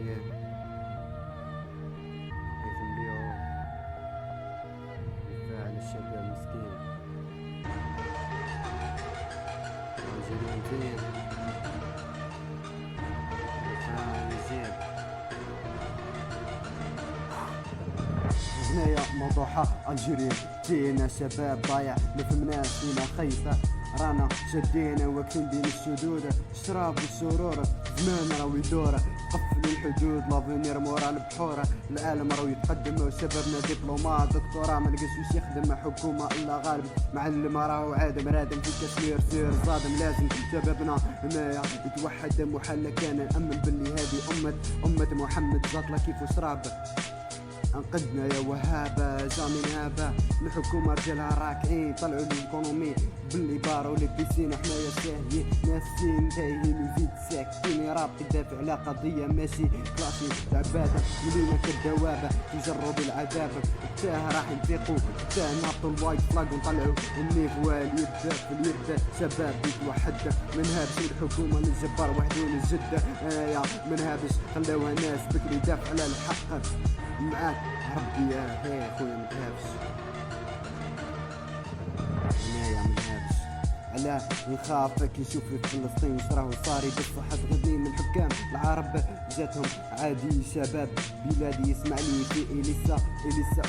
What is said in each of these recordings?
Yeah. لازم بيعوا دفاع عن الشاب المسكين. الجيرانتين الفرع يجيب هنايا موضوعها الجيرين جينا شباب ضايع مفهمناش فينا خيطة رانا شدينا واقفين بين الشدود الشراب والسرور زمان راهو يدور قفلوا الحدود لافونير مورا البحورة العالم راهو يتقدم وشبابنا دبلومات دكتوراه ما لقاش واش يخدم حكومة الا غالب معلم راهو عادم رادم في كشمير سير صادم لازم شبابنا هنايا يتوحد محل كان نأمن باللي هذه أمة محمد زاطلة كيف وشراب انقذنا يا وهابة جامي نهابة الحكومة رجالها راكعين طلعوا ليكونومي باللي بارو لي بيسين حنايا ساهيين ناسين تايهين وزيد ساكتين يا راب يدافع على قضية ماشي كلاسي عبادة ولينا كالدوابة تجرب العذاب تاه راح نفيقو تاه نهبطو الوايت فلاج ونطلعو النيفوال يد في اليد شباب يتوحد من هابش الحكومة للجبار وحدو للجدة يا من هابش خلوها ناس بكري دافع على الحق معاك ربي يا هي خويا متهابش هنايا متهابش علاه نخاف كي نشوف في فلسطين واش راهو صاري بصحة غدي من الحكام العرب جاتهم عادي شباب بلادي يسمعني في إليسا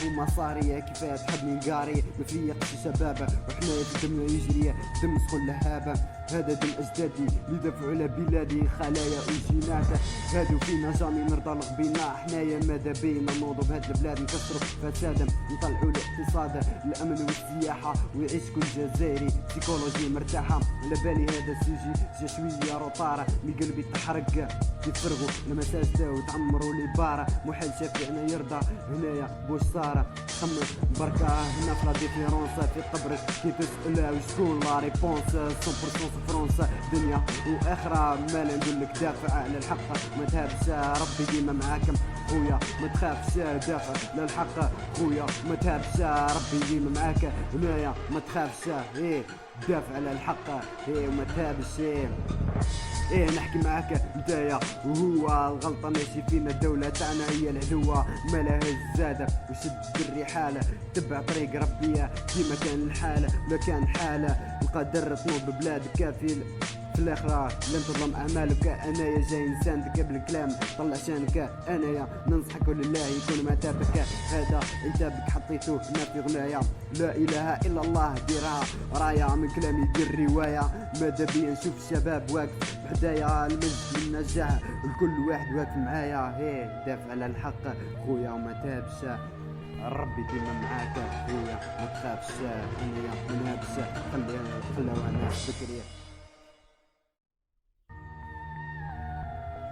ومصاري كيفاه تحبني نقاري مفريقش شبابه وحنايا في دمنا يجري دم سخن لهابه هذا دم اجدادي اللي دافعوا على بلادي خلايا وجينات هادو فينا جامي نرضى الغبينا حنايا ماذا بينا نوضوا بهاد البلاد نكسروا فسادا نطلعوا الاقتصاد الامن والسياحه ويعيش كل جزائري سيكولوجي مرتاحه على بالي هذا السيجي جا شويه روطاره من قلبي تحرق يفرغوا المساجد وتعمروا لي بارة محل شافعنا يرضى هنايا بوش صار خمم بركة هنا في لا ديفيرونس في قبرك كي تسأل وشكون لا ريبونس 100% فرنسا دنيا واخرى مال نقول لك دافع على الحق ما تهابش ربي ديما معاكم خويا ما تخافش دافع للحق خويا ما تهابش ربي ديما معاك هنايا ما تخافش ايه دافع على الحق ايه وما تهابش ايه نحكي معاك نتايا وهو الغلطة ماشي فينا الدولة تاعنا هي العدوة مالها الزادة وشد الرحالة تبع طريق ربي كيما كان الحالة ولا كان حالة القدر طنوب بلادك كافي في الاخرة لن تظلم اعمالك انايا جاي نساندك قبل الكلام طلع شانك انايا ننصحك لله يكون ما تابك هذا عتابك حطيته هنا في غنايا لا اله الا الله ديرها راية من كلامي دير رواية ماذا بيا نشوف الشباب واقف بحدايا المجد والنجاح الكل واحد واقف معايا هي دافع على الحق خويا وما تابش ربي ديما معاك خويا ما تخافش انايا ما نهابش خلوها ناس بكري